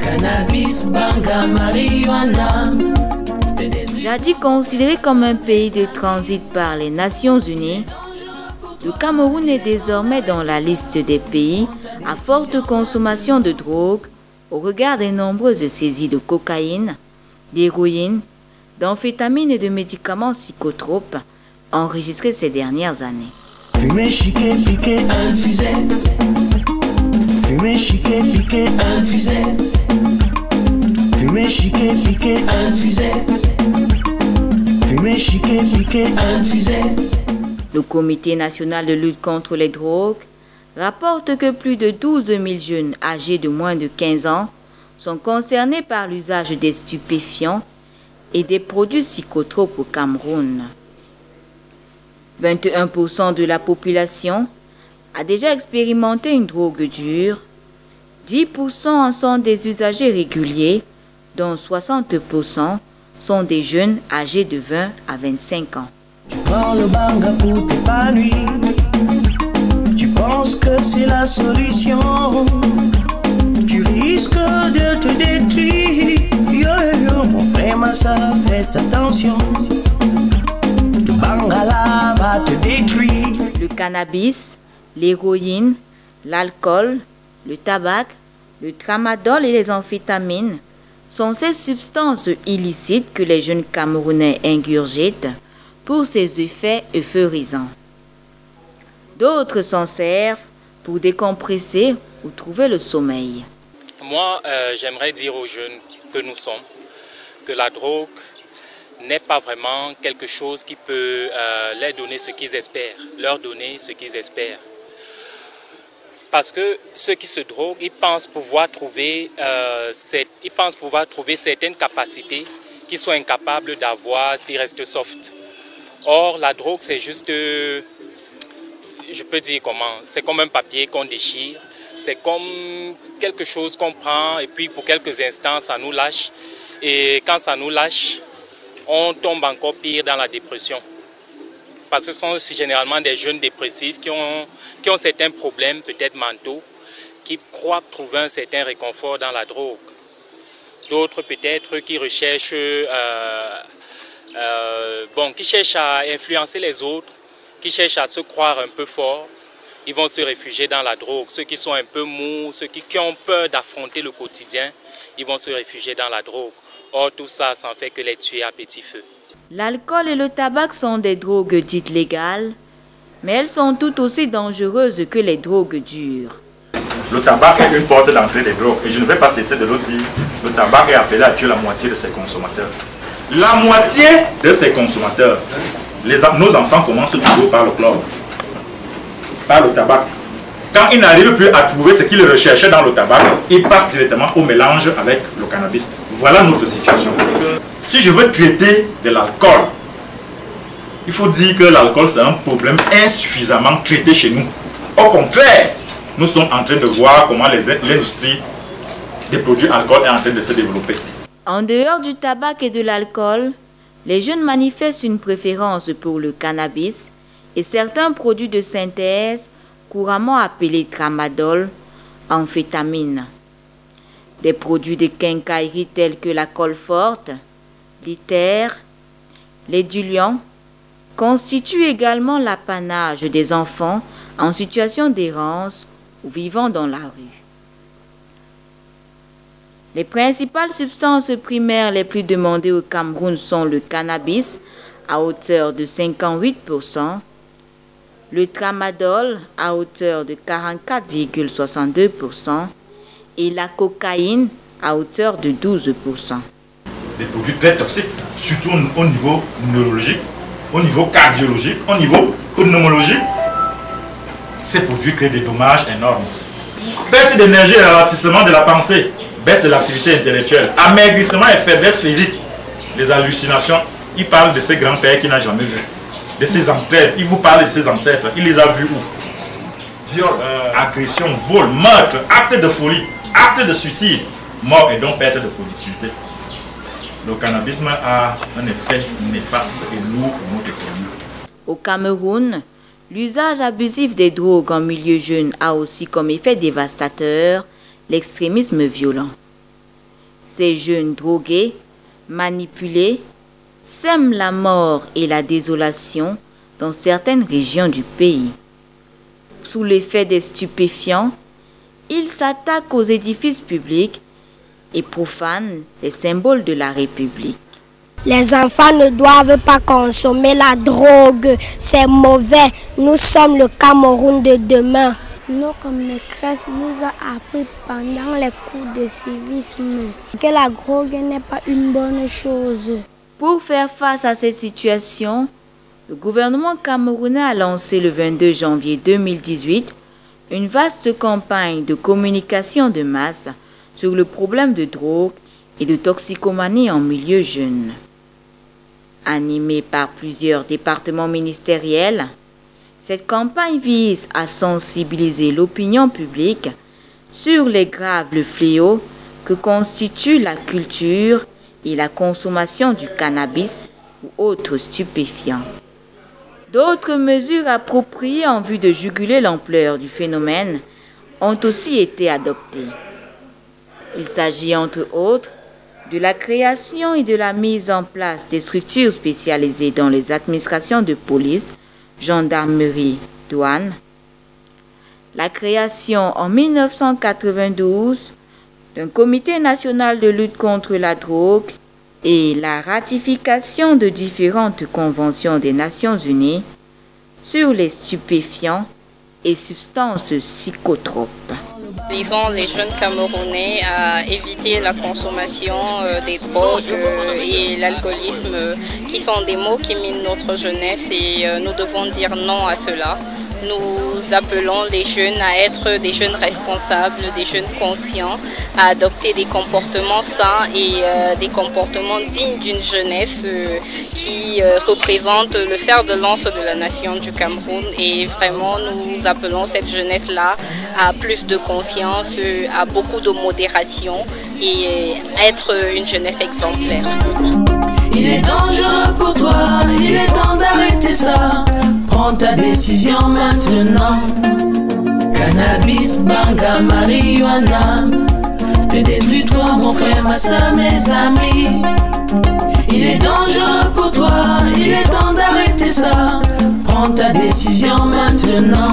Cannabis, banga, marijuana. Jadis considéré comme un pays de transit par les Nations Unies, le Cameroun est désormais dans la liste des pays à forte consommation de drogue au regard des nombreuses saisies de cocaïne, d'héroïne, d'amphétamines et de médicaments psychotropes enregistrés ces dernières années. Fumer, chiquer, piquer, infusé. Fumer, chiquer, piquer, infusé. Fumer, chiquer, piquer, infusé. Fumer, chiquer, piquer, infusé. Le Comité national de lutte contre les drogues rapporte que plus de 12 000 jeunes âgés de moins de 15 ans sont concernés par l'usage des stupéfiants et des produits psychotropes au Cameroun. 21% de la population a déjà expérimenté une drogue dure, 10% en sont des usagers réguliers, dont 60% sont des jeunes âgés de 20 à 25 ans. Tu prends le banga pour t'épanouir. Tu penses que c'est la solution. Tu risques de te détruire. Yo, yo, mon frère, ma soeur, faites attention. Le banga là va te détruire. Le cannabis, l'héroïne, l'alcool, le tabac, le tramadol et les amphétamines sont ces substances illicites que les jeunes Camerounais ingurgitent pour ses effets euphorisants. D'autres s'en servent pour décompresser ou trouver le sommeil. Moi, j'aimerais dire aux jeunes que nous sommes que la drogue n'est pas vraiment quelque chose qui peut leur donner ce qu'ils espèrent. Parce que ceux qui se droguent, ils pensent pouvoir trouver certaines capacités qu'ils sont incapables d'avoir s'ils restent soft. Or, la drogue, c'est juste, je peux dire comment, c'est comme un papier qu'on déchire, c'est comme quelque chose qu'on prend et puis pour quelques instants, ça nous lâche. Et quand ça nous lâche, on tombe encore pire dans la dépression. Parce que ce sont aussi généralement des jeunes dépressifs qui ont certains problèmes, peut-être mentaux, qui croient trouver un certain réconfort dans la drogue. D'autres peut-être qui recherchent, qui cherchent à influencer les autres, qui cherchent à se croire un peu forts, ils vont se réfugier dans la drogue. Ceux qui sont un peu mous, ceux qui ont peur d'affronter le quotidien, ils vont se réfugier dans la drogue. Or, tout ça, ça ne fait que les tuer à petit feu. L'alcool et le tabac sont des drogues dites légales, mais elles sont tout aussi dangereuses que les drogues dures. Le tabac est une porte d'entrée des drogues et je ne vais pas cesser de le dire. Le tabac est appelé à tuer la moitié de ses consommateurs. La moitié de ses consommateurs. Nos enfants commencent toujours par le chlore, par le tabac. Quand ils n'arrivent plus à trouver ce qu'ils recherchaient dans le tabac, ils passent directement au mélange avec le cannabis. Voilà notre situation. Si je veux traiter de l'alcool, il faut dire que l'alcool c'est un problème insuffisamment traité chez nous. Au contraire, nous sommes en train de voir comment l'industrie des produits alcool est en train de se développer. En dehors du tabac et de l'alcool, les jeunes manifestent une préférence pour le cannabis et certains produits de synthèse couramment appelés tramadol, amphétamine. Des produits de quincaillerie tels que la colle forte, l'ither, les diluants constituent également l'apanage des enfants en situation d'errance ou vivant dans la rue. Les principales substances primaires les plus demandées au Cameroun sont le cannabis à hauteur de 58%, le tramadol à hauteur de 44,62% et la cocaïne à hauteur de 12%. Des produits très toxiques, surtout au niveau neurologique, au niveau cardiologique, au niveau pneumologique. Ces produits créent des dommages énormes. Perte d'énergie et ralentissement de la pensée, baisse de l'activité intellectuelle, amaigrissement et faiblesse physique, les hallucinations. Il parle de ses grands-pères qu'il n'a jamais vus, de ses ancêtres. Il vous parle de ses ancêtres. Il les a vus où? Viol, agression, vol, meurtre, acte de folie, acte de suicide, mort et donc perte de productivité. Le cannabis a un effet néfaste et lourd pour notre économie. Au Cameroun, l'usage abusif des drogues en milieu jeune a aussi comme effet dévastateur l'extrémisme violent. Ces jeunes drogués, manipulés, sèment la mort et la désolation dans certaines régions du pays. Sous l'effet des stupéfiants, ils s'attaquent aux édifices publics et profanent les symboles de la République. Les enfants ne doivent pas consommer la drogue, c'est mauvais. Nous sommes le Cameroun de demain. Notre maîtresse nous a appris pendant les cours de civisme que la drogue n'est pas une bonne chose. Pour faire face à cette situation, le gouvernement camerounais a lancé le 22 janvier 2018 une vaste campagne de communication de masse sur le problème de drogue et de toxicomanie en milieu jeune. Animée par plusieurs départements ministériels, cette campagne vise à sensibiliser l'opinion publique sur les graves fléaux que constituent la culture et la consommation du cannabis ou autres stupéfiants. D'autres mesures appropriées en vue de juguler l'ampleur du phénomène ont aussi été adoptées. Il s'agit entre autres de la création et de la mise en place des structures spécialisées dans les administrations de police, gendarmerie, douane, la création en 1992 d'un comité national de lutte contre la drogue et la ratification de différentes conventions des Nations Unies sur les stupéfiants et substances psychotropes. Disons les jeunes Camerounais à éviter la consommation des drogues et l'alcoolisme qui sont des maux qui minent notre jeunesse et nous devons dire non à cela. Nous appelons les jeunes à être des jeunes responsables, des jeunes conscients, à adopter des comportements sains et des comportements dignes d'une jeunesse qui représente le fer de lance de la nation du Cameroun. Et vraiment, nous appelons cette jeunesse-là à plus de conscience, à beaucoup de modération et être une jeunesse exemplaire. Il est dangereux pour toi, il est temps d'arrêter ça. Prends ta décision maintenant. Cannabis, banga, marijuana. Te détruis-toi mon frère, ma soeur, mes amis. Il est dangereux pour toi, il est temps d'arrêter ça. Prends ta décision maintenant.